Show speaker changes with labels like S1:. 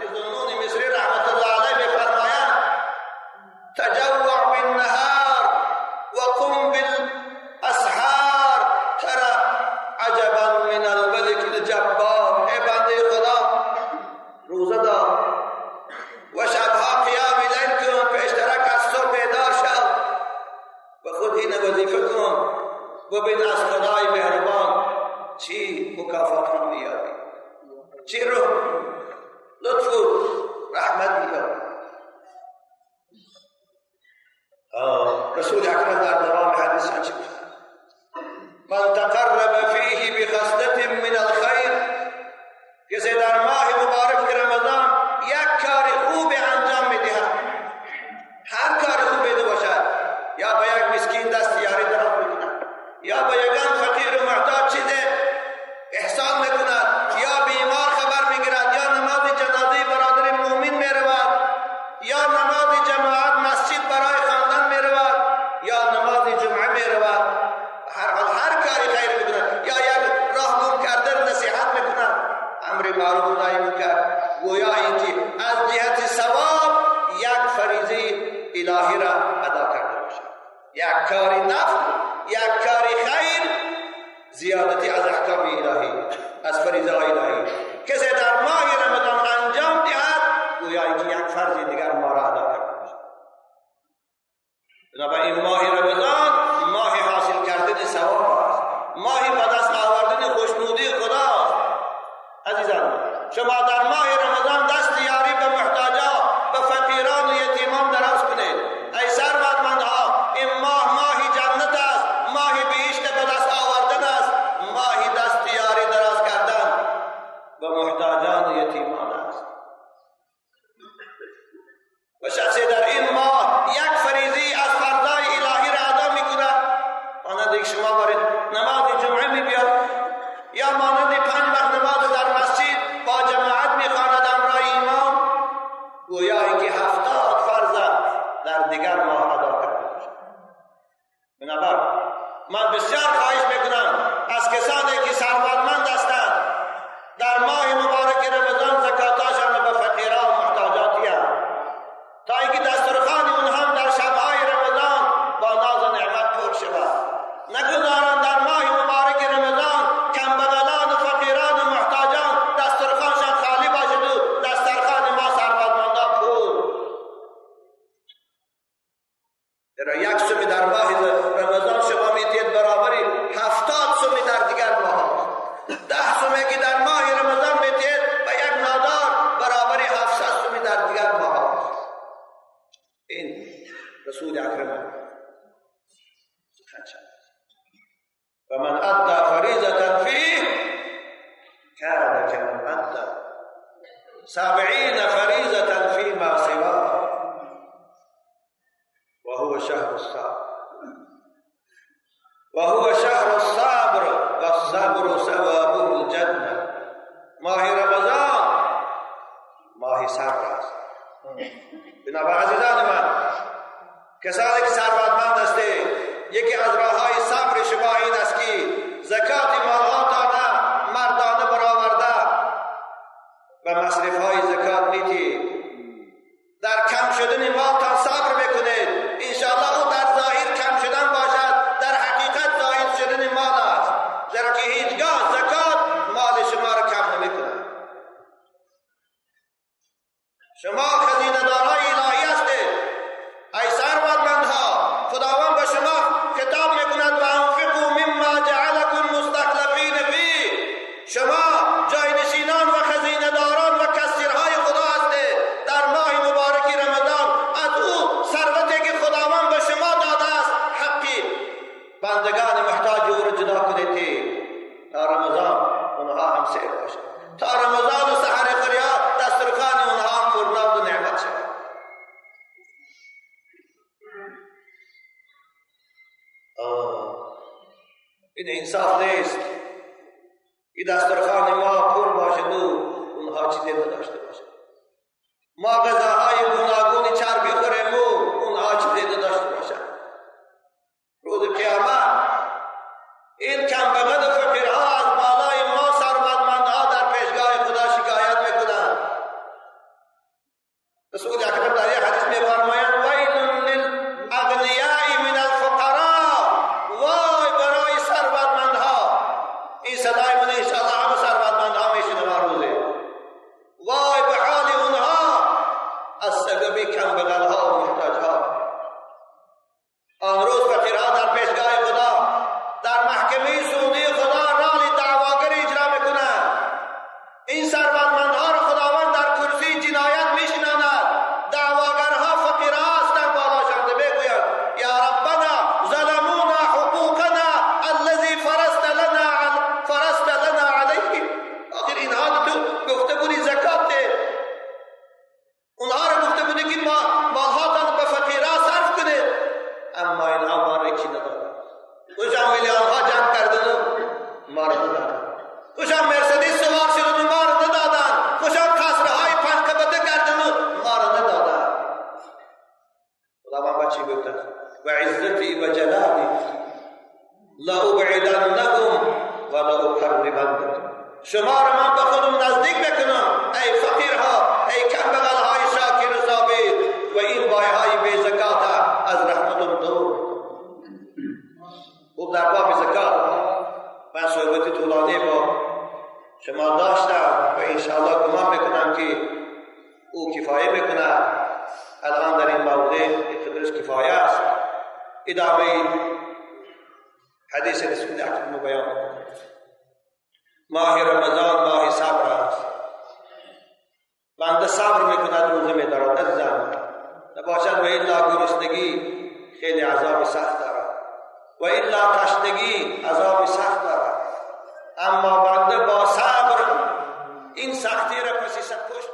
S1: حضرت ذوالنون مصری رحمت الله علیه میفرمایند تجوع بالنهار وقم بالاسحار ترى عجبا من الملك الجبار. ای بنده خدا روزه دار و شبها قیام لیل کن، پیشترک از صبح بیدار شو و خود این وظیفه کن ببین از خدای مهربان چی مکافات می‌یابی، چی رو لطف و رحمت می‌یابی. رسول اکرم در دوام حدیث چی گفت؟ من تقرب فیه بخصلة من الخیر، کسی در ماه مبارک رمضان یک کار خوب انجام می‌دهد، هر کار خوب می‌ده باشد، یا به یک مسکین دستیاری درست می‌کند، یا به یگان فقیر و محتاج چیز احسان می‌کند، یا بیمار خبر می‌گیرد، یا نماز جنازه برادر مؤمن می‌رود، یا نماز جماعت مسجد برای خواندن می‌رود، یا نماز جمعه می‌رود. هر حال هر کاری خیر می‌کند، یا یک راه گم کرده نصیحت می‌کند، امر معروف و نهی منکر، گویا اینکه از جهت ثواب یک فریضه الهی را ادا کرده باشد، یک کاری نفل، یک کاری خیر، زیادتی از احکام الهی، از فریضه الهی کسی در ماه رمضان انجام دهد، گویا اینکه یک فرض دیگر ما را ادا کرده باشد. بنابراین ماه رمضان ماه حاصل کردن ثواب است، ماه به دست آوردن خوشنودی خداست. عزیزان شما در ماه رمضان دست یاری به محتاجان، به فقیران و یتیمان دراز کنید. ای ثروتمندها، این ماه جنت است، ماه بهشت به دست آوردن است، ماه دست یاری دراز کردن به محتاجان و یتیمان است. و شخصی در این ماه یک فریضه از فرضای الهی را ادا می‌کند، مانند یک شما برید نماز جمعه می‌بیاد، یا مانند 5 وقت نماز در مسجد با جماعت می‌خواند امرای ایمان، گویا اینکه 70 فرض در دیگر ماه ادا کرده باشد. بنابراین من بسیار خواهش می‌کنم از کسانی که ثروتمند هستند در ماه مبارک رمضان زکاتاشان به فقیران و محتاجاتی تا اینکه دسترخوان اونها در شب‌های رمضان با ناز و نعمت پر شود. نگذارند در ماه مبارک رمضان کمبغلان و فقیران و محتاجان دسترخوانشان خالی باشد و دسترخوان ما ثروتمندان پر. در یک سومی در ماه رمضان شما می‌دید برابری 70 سومی در دیگر ماه، 10 سومی که در ماه رمضان می‌دید و یک نادار برابری 700 سومی در دیگر ماه. این رسول اکرم سخن شد. فمن ادى فریضة فيه كان كمن ادى 70 فریضة فيما سواه وهو شهر الصبر والصبر ثوابه الجنة. ماه رمضان ماه صبر است. بنابراین عزیزان من، کسانی که ثروتمند هستید، یکی از راه‌های صبر شما این است که زکات مال‌هاتان مردانه برآورده و مصرف‌های زکات میدید. در کم شدن مالتان صبر بکنید، انشاءالله او در ظاهر کم شدن باشد، در حقیقت زائد شدن مال است، زیرا که هیچگاه زکات مال شما را کم نمی‌کند. شما خزینه‌دارهای الهی هستید. ای ثروتمندها، خداوند به شما خطاب می‌کند و انفقوا مما جعلکم مستخلفین فیه. شما جاینشینان و خزینه‌داران و کسیرهای خدا هستید. در ماه مبارک رمضان از او ثروتی که خداوند به شما داده است حقی بندگان محتاج او را جدا کنید تا رمضان اونها هم سیر باشد، تا رمضان و سحر فریاد دسترخوان اونها هم پرناز و نعمت شود. این انصاف نیست. این دسترخوان ما پر باشد و اونها چیزی نداشته باشد. ما غذاهای گوناگون چربی خوریم و اونها چیزی نداشته باشد. روز قیامت این کمبغل و فقیرها از بالای ما ثروتمندها در پیشگاه خدا شکایت میکنند. رسول اکرم در یک حدیث می‌فرمایند ویل للاغنیاء من الفقراء، وای برای ثروتمندها. این صدای من ان شاء الله همه ثروتمندها میشنوند روزه. وای به حال اونها از سبب کم بغلها و محتاجها. آن روز فقیرها در پیشگاه خدا در محکمه سعودی خدا رالی دعواگر اجرا میکنند. این ثروتمندها را خداوند در کرسی جنایت میشناند. دعواگرها فقیرها هستند، بالاشان میگویند یا ربنا ظلمونا حقوقنا الذي فرضت لنا علیهم. آخر اینها تو گفته بودی زکات ده، اونها را گفته بودی که مالهاتان به فقیرها صرف کنید، اما اینها ما را چی ندادند. خوشم میلیونها جمع کردن و ما را ندادند. خوشم مرسدس سوار شدن و ما را ندادند. خوشم قصرهای 5 قبطه کردن و ما را ندادند. خداوند چی گفت؟ و عزتی و جلالی لأبعدنهم و لأقربنهم. شما را من به خودم نزدیک بکنم ای فقیرها، ای کم بغلهای شاکر و ثابت و این بایهای بی زکات از رحمتم دور. او در باب زکات من صحبت طولانی با شما داشتم و انشاءالله گمان میکنم که او کفایه میکنه. الان در این موضوع قدرش کفایه است. ادامه حدیث رسول اکرم بیان میکنم. ماه رمضان ماه صبر است. بنده صبر میکند روزه میدارد عزیزان، نباشد و الا گرسنگی خیلی عذاب سخت دارد و الا تشنگی عذاب سخت دارد، اما بنده با صبر این سختی را پس پشت